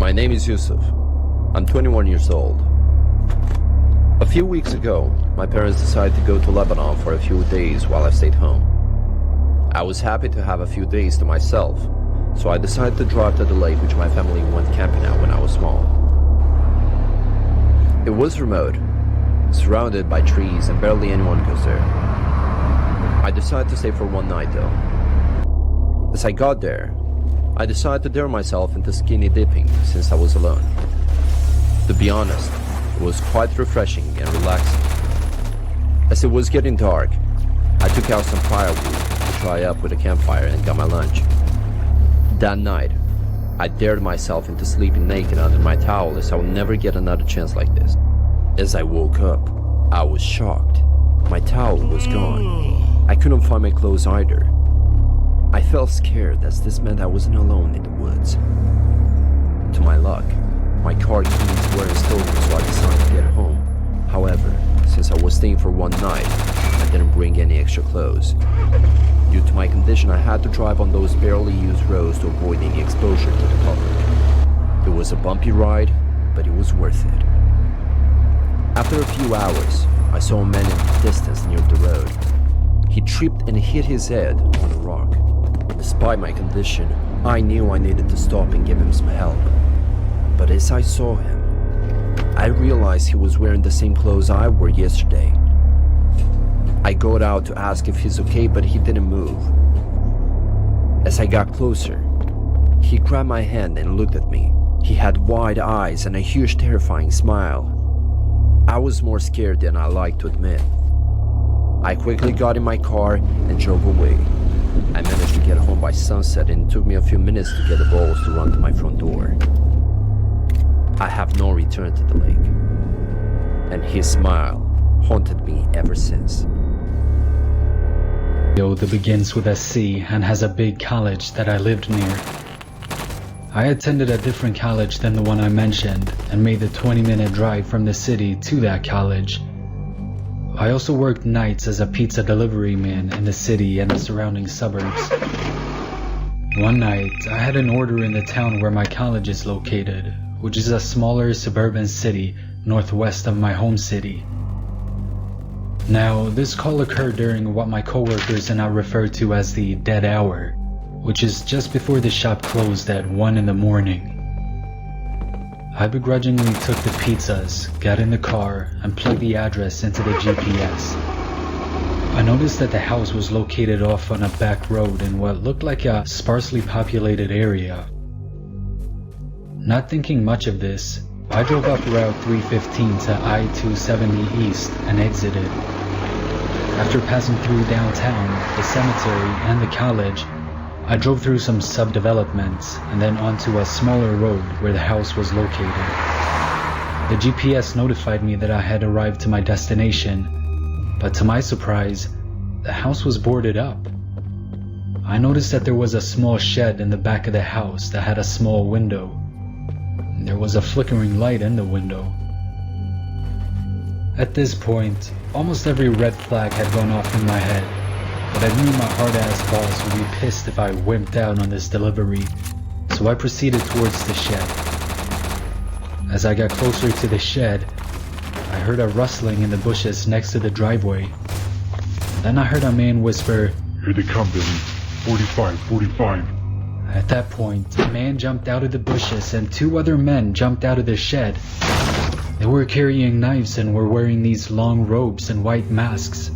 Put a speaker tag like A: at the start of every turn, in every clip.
A: My name is Yusuf. I'm 21 years old. A few weeks ago, my parents decided to go to Lebanon for a few days while I stayed home. I was happy to have a few days to myself, so I decided to drive to the lake which my family went camping at when I was small. It was remote, surrounded by trees, and barely anyone goes there. I decided to stay for one night though. As I got there, I decided to dare myself into skinny dipping since I was alone. To be honest, it was quite refreshing and relaxing. As it was getting dark, I took out some firewood to dry up with a campfire and got my lunch. That night, I dared myself into sleeping naked under my towel as I would never get another chance like this. As I woke up, I was shocked. My towel was gone. I couldn't find my clothes either. I felt scared as this meant I wasn't alone in the woods. To my luck, my car keys weren't stolen, so I decided to get home. However, since I was staying for one night, I didn't bring any extra clothes. Due to my condition, I had to drive on those barely used roads to avoid any exposure to the public. It was a bumpy ride, but it was worth it. After a few hours, I saw a man in the distance near the road. He tripped and hit his head on a rock. Despite my condition, I knew I needed to stop and give him some help. But as I saw him, I realized he was wearing the same clothes I wore yesterday. I got out to ask if he's okay, but he didn't move. As I got closer, he grabbed my hand and looked at me. He had wide eyes and a huge, terrifying smile. I was more scared than I like to admit. I quickly got in my car and drove away. I managed to get home by sunset, and it took me a few minutes to get the balls to run to my front door. I have no return to the lake, and his smile haunted me ever since.
B: That begins with a C and has a big college that I lived near. I attended a different college than the one I mentioned and made the 20-minute drive from the city to that college. I also worked nights as a pizza delivery man in the city and the surrounding suburbs. One night, I had an order in the town where my college is located, which is a smaller suburban city northwest of my home city. Now, this call occurred during what my coworkers and I refer to as the dead hour, which is just before the shop closed at 1 in the morning. I begrudgingly took the pizzas, got in the car, and plugged the address into the GPS. I noticed that the house was located off on a back road in what looked like a sparsely populated area. Not thinking much of this, I drove up Route 315 to I-270 East and exited. After passing through downtown, the cemetery, and the college, I drove through some subdevelopments and then onto a smaller road where the house was located. The GPS notified me that I had arrived to my destination, but to my surprise, the house was boarded up. I noticed that there was a small shed in the back of the house that had a small window. There was a flickering light in the window. At this point, almost every red flag had gone off in my head. But I knew my hard-ass boss would be pissed if I wimped out on this delivery, so I proceeded towards the shed. As I got closer to the shed, I heard a rustling in the bushes next to the driveway. Then I heard a man whisper,
C: "Here they come, Billy. 45, 45.
B: At that point, a man jumped out of the bushes and 2 other men jumped out of the shed. They were carrying knives and were wearing these long robes and white masks.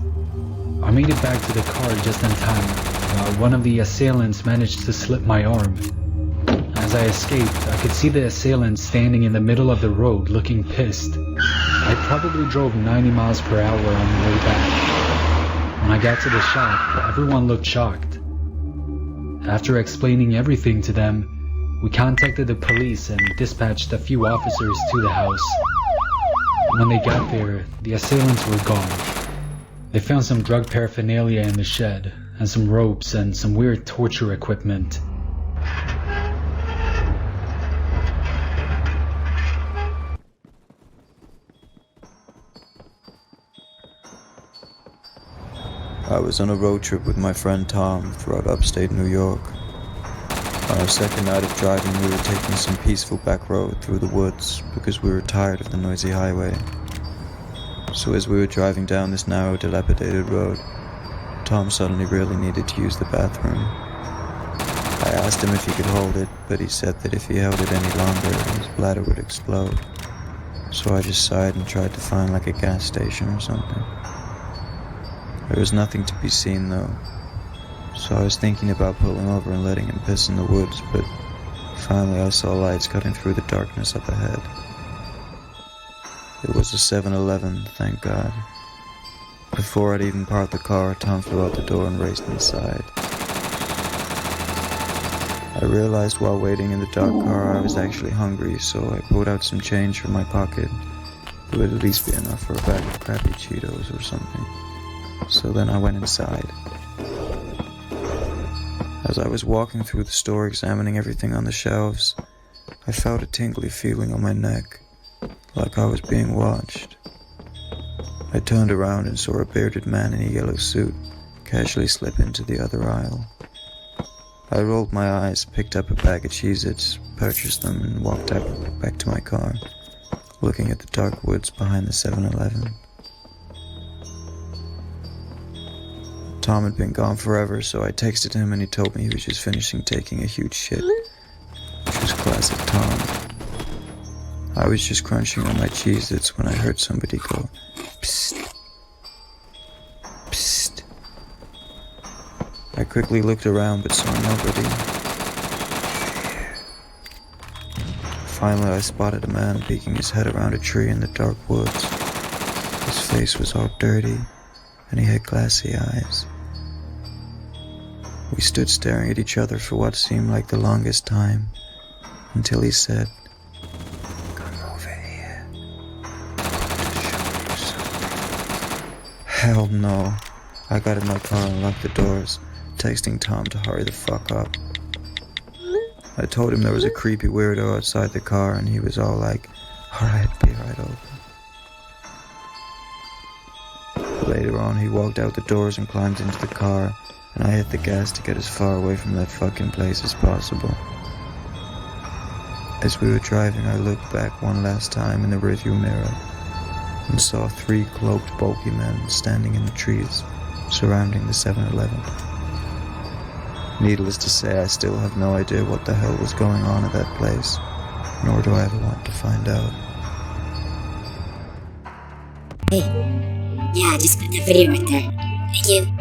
B: I made it back to the car just in time, while one of the assailants managed to slip my arm. As I escaped, I could see the assailant standing in the middle of the road looking pissed. I probably drove 90 miles per hour on the way back. When I got to the shop, everyone looked shocked. After explaining everything to them, we contacted the police and dispatched a few officers to the house. When they got there, the assailants were gone. They found some drug paraphernalia in the shed, and some ropes and some weird torture equipment.
D: I was on a road trip with my friend Tom throughout upstate New York. On our second night of driving, we were taking some peaceful back road through the woods because we were tired of the noisy highway. So as we were driving down this narrow, dilapidated road, Tom suddenly really needed to use the bathroom. I asked him if he could hold it, but he said that if he held it any longer, his bladder would explode. So I just sighed and tried to find like a gas station or something. There was nothing to be seen though, so I was thinking about pulling over and letting him piss in the woods, but finally I saw lights cutting through the darkness up ahead. It was a 7-Eleven, thank God. Before I'd even parked the car, Tom flew out the door and raced inside. I realized while waiting in the dark car I was actually hungry, so I pulled out some change from my pocket. It would at least be enough for a bag of crappy Cheetos or something. So then I went inside. As I was walking through the store examining everything on the shelves, I felt a tingly feeling on my neck, like I was being watched. I turned around and saw a bearded man in a yellow suit casually slip into the other aisle. I rolled my eyes, picked up a bag of Cheez-Its, purchased them, and walked back to my car, looking at the dark woods behind the 7-Eleven. Tom had been gone forever, so I texted him and he told me he was just finishing taking a huge shit, which was classic Tom. I was just crunching on my Cheez-Its when I heard somebody go, "Psst, psst." I quickly looked around but saw nobody. Finally I spotted a man peeking his head around a tree in the dark woods. His face was all dirty and he had glassy eyes. We stood staring at each other for what seemed like the longest time, until he said, "Come over here. I want to show you something." Hell no. I got in my car and locked the doors, texting Tom to hurry the fuck up. I told him there was a creepy weirdo outside the car and he was all like, "Alright, be right over." Later on he walked out the doors and climbed into the car, and I hit the gas to get as far away from that fucking place as possible. As we were driving, I looked back one last time in the rearview mirror and saw 3 cloaked, bulky men standing in the trees surrounding the 7-Eleven. Needless to say, I still have no idea what the hell was going on at that place, nor do I ever want to find out.
E: Hey, yeah, I just put the video right there. Thank you.